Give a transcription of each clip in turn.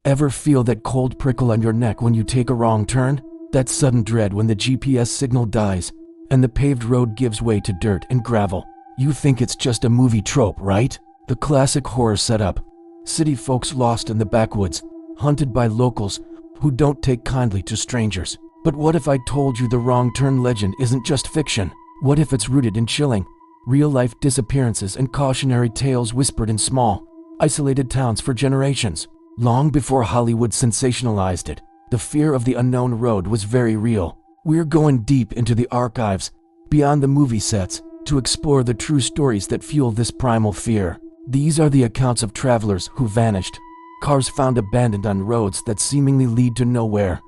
Ever feel that cold prickle on your neck when you take a wrong turn? That sudden dread when the GPS signal dies and the paved road gives way to dirt and gravel? You think it's just a movie trope, right? The classic horror setup. City folks lost in the backwoods, hunted by locals who don't take kindly to strangers. But what if I told you the wrong turn legend isn't just fiction? What if it's rooted in chilling, real-life disappearances and cautionary tales whispered in small, isolated towns for generations? Long before Hollywood sensationalized it, the fear of the unknown road was very real. We're going deep into the archives, beyond the movie sets, to explore the true stories that fuel this primal fear. These are the accounts of travelers who vanished, cars found abandoned on roads that seemingly lead to nowhere,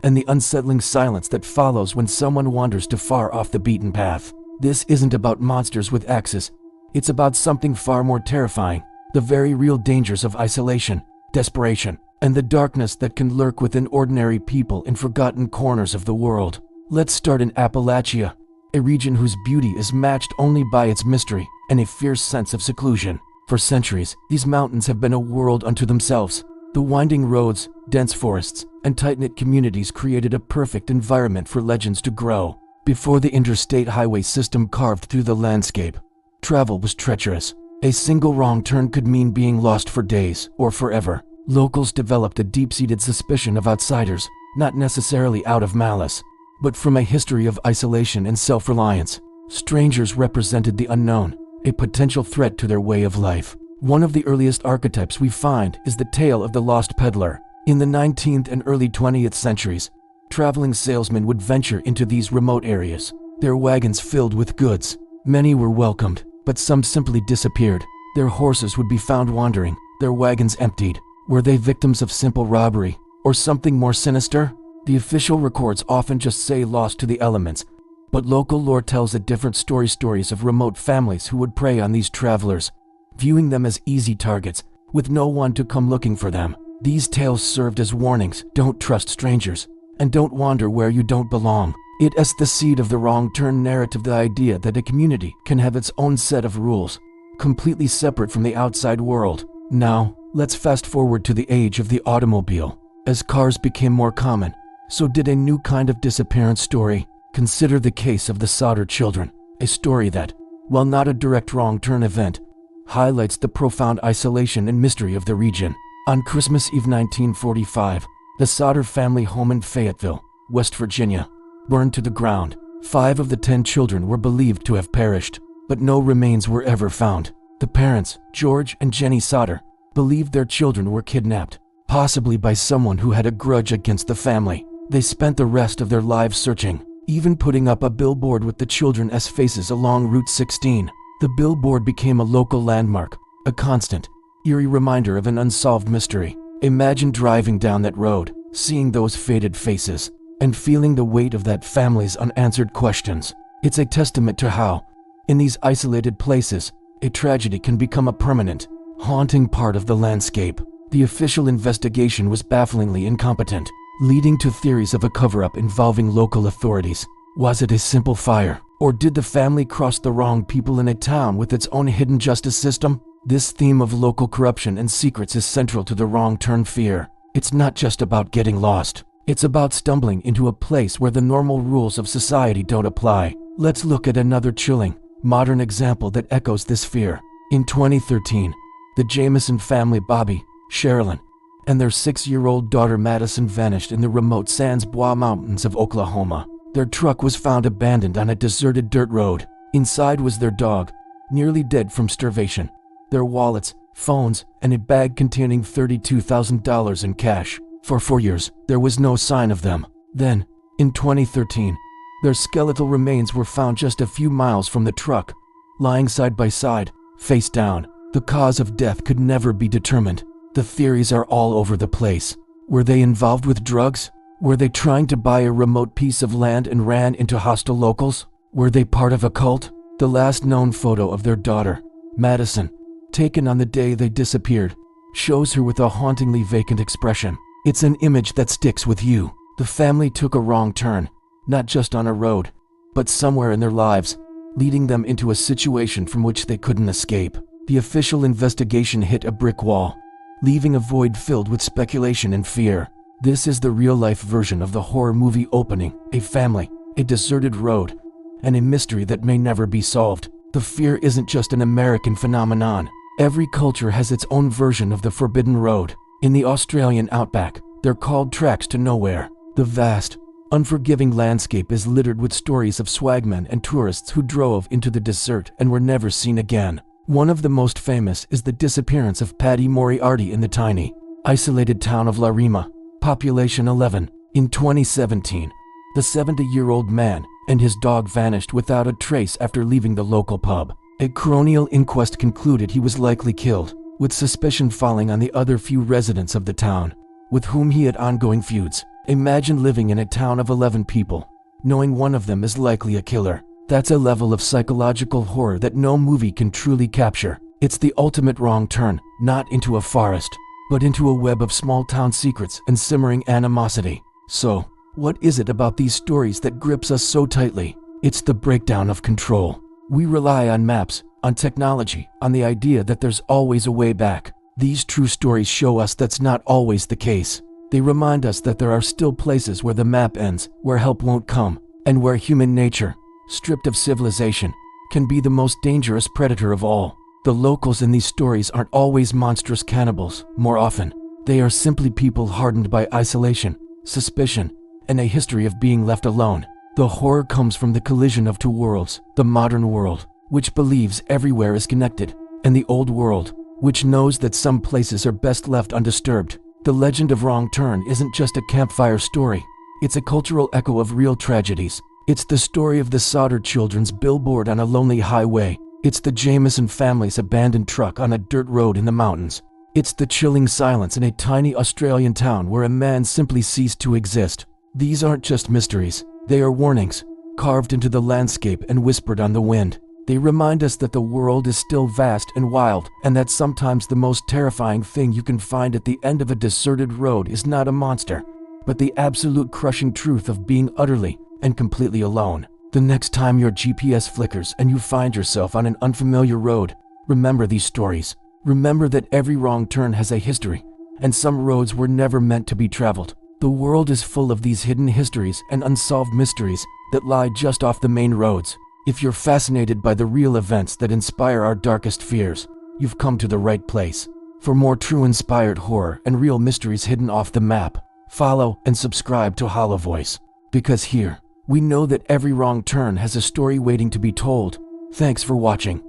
and the unsettling silence that follows when someone wanders too far off the beaten path. This isn't about monsters with axes. It's about something far more terrifying, the very real dangers of isolation, desperation, and the darkness that can lurk within ordinary people in forgotten corners of the world. Let's start in Appalachia, a region whose beauty is matched only by its mystery and a fierce sense of seclusion. For centuries, these mountains have been a world unto themselves. The winding roads, dense forests, and tight-knit communities created a perfect environment for legends to grow. Before the interstate highway system carved through the landscape, travel was treacherous. A single wrong turn could mean being lost for days or forever. Locals developed a deep-seated suspicion of outsiders, not necessarily out of malice, but from a history of isolation and self-reliance. Strangers represented the unknown, a potential threat to their way of life. One of the earliest archetypes we find is the tale of the lost peddler. In the 19th and early 20th centuries, traveling salesmen would venture into these remote areas, their wagons filled with goods. Many were welcomed, but some simply disappeared. Their horses would be found wandering, their wagons emptied. Were they victims of simple robbery, or something more sinister? The official records often just say lost to the elements, but local lore tells a different story. Stories of remote families who would prey on these travelers, viewing them as easy targets, with no one to come looking for them. These tales served as warnings: don't trust strangers, and don't wander where you don't belong. It is the seed of the wrong turn narrative, the idea that a community can have its own set of rules, completely separate from the outside world. Now, let's fast forward to the age of the automobile. As cars became more common, so did a new kind of disappearance story. Consider the case of the Sodder children, a story that, while not a direct wrong turn event, highlights the profound isolation and mystery of the region. On Christmas Eve 1945, the Sodder family home in Fayetteville, West Virginia, burned to the ground. 5 of the 10 children were believed to have perished, but no remains were ever found. The parents, George and Jenny Sodder, believed their children were kidnapped, possibly by someone who had a grudge against the family. They spent the rest of their lives searching, even putting up a billboard with the children's faces along Route 16. The billboard became a local landmark, a constant, eerie reminder of an unsolved mystery. Imagine driving down that road, seeing those faded faces, and feeling the weight of that family's unanswered questions. It's a testament to how, in these isolated places, a tragedy can become a permanent, haunting part of the landscape. The official investigation was bafflingly incompetent, leading to theories of a cover-up involving local authorities. Was it a simple fire, or did the family cross the wrong people in a town with its own hidden justice system? This theme of local corruption and secrets is central to the wrong turn fear. It's not just about getting lost. It's about stumbling into a place where the normal rules of society don't apply. Let's look at another chilling, modern example that echoes this fear. In 2013, the Jameson family, Bobby, Sherilyn, and their 6-year-old daughter Madison vanished in the remote Sans Bois Mountains of Oklahoma. Their truck was found abandoned on a deserted dirt road. Inside was their dog, nearly dead from starvation, their wallets, phones, and a bag containing $32,000 in cash. For 4 years, there was no sign of them. Then, in 2013, their skeletal remains were found just a few miles from the truck, lying side by side, face down. The cause of death could never be determined. The theories are all over the place. Were they involved with drugs? Were they trying to buy a remote piece of land and ran into hostile locals? Were they part of a cult? The last known photo of their daughter, Madison, taken on the day they disappeared, shows her with a hauntingly vacant expression. It's an image that sticks with you. The family took a wrong turn, not just on a road, but somewhere in their lives, leading them into a situation from which they couldn't escape. The official investigation hit a brick wall. leaving a void filled with speculation and fear. This is the real-life version of the horror movie opening: a family, a deserted road, and a mystery that may never be solved. The fear isn't just an American phenomenon. Every culture has its own version of the Forbidden Road. In the Australian outback, they're called tracks to nowhere. The vast, unforgiving landscape is littered with stories of swagmen and tourists who drove into the desert and were never seen again. One of the most famous is the disappearance of Paddy Moriarty in the tiny, isolated town of La Rima, population 11. In 2017, the 70-year-old man and his dog vanished without a trace after leaving the local pub. A coronial inquest concluded he was likely killed, with suspicion falling on the other few residents of the town, with whom he had ongoing feuds. Imagine living in a town of 11 people, knowing one of them is likely a killer. That's a level of psychological horror that no movie can truly capture. It's the ultimate wrong turn, not into a forest, but into a web of small-town secrets and simmering animosity. So, what is it about these stories that grips us so tightly? It's the breakdown of control. We rely on maps, on technology, on the idea that there's always a way back. These true stories show us that's not always the case. They remind us that there are still places where the map ends, where help won't come, and where human nature, stripped of civilization, can be the most dangerous predator of all. The locals in these stories aren't always monstrous cannibals. More often, they are simply people hardened by isolation, suspicion, and a history of being left alone. The horror comes from the collision of two worlds: the modern world, which believes everywhere is connected, and the old world, which knows that some places are best left undisturbed. The legend of Wrong Turn isn't just a campfire story. It's a cultural echo of real tragedies. It's the story of the Sodder children's billboard on a lonely highway. It's the Jameson family's abandoned truck on a dirt road in the mountains. It's the chilling silence in a tiny Australian town where a man simply ceased to exist. These aren't just mysteries. They are warnings, carved into the landscape and whispered on the wind. They remind us that the world is still vast and wild, and that sometimes the most terrifying thing you can find at the end of a deserted road is not a monster, but the absolute crushing truth of being utterly and completely alone. The next time your GPS flickers and you find yourself on an unfamiliar road, remember these stories. Remember that every wrong turn has a history, and some roads were never meant to be traveled. The world is full of these hidden histories and unsolved mysteries that lie just off the main roads. If you're fascinated by the real events that inspire our darkest fears, you've come to the right place. For more true inspired horror and real mysteries hidden off the map, follow and subscribe to Hollow Voice. Because here, we know that every wrong turn has a story waiting to be told. Thanks for watching.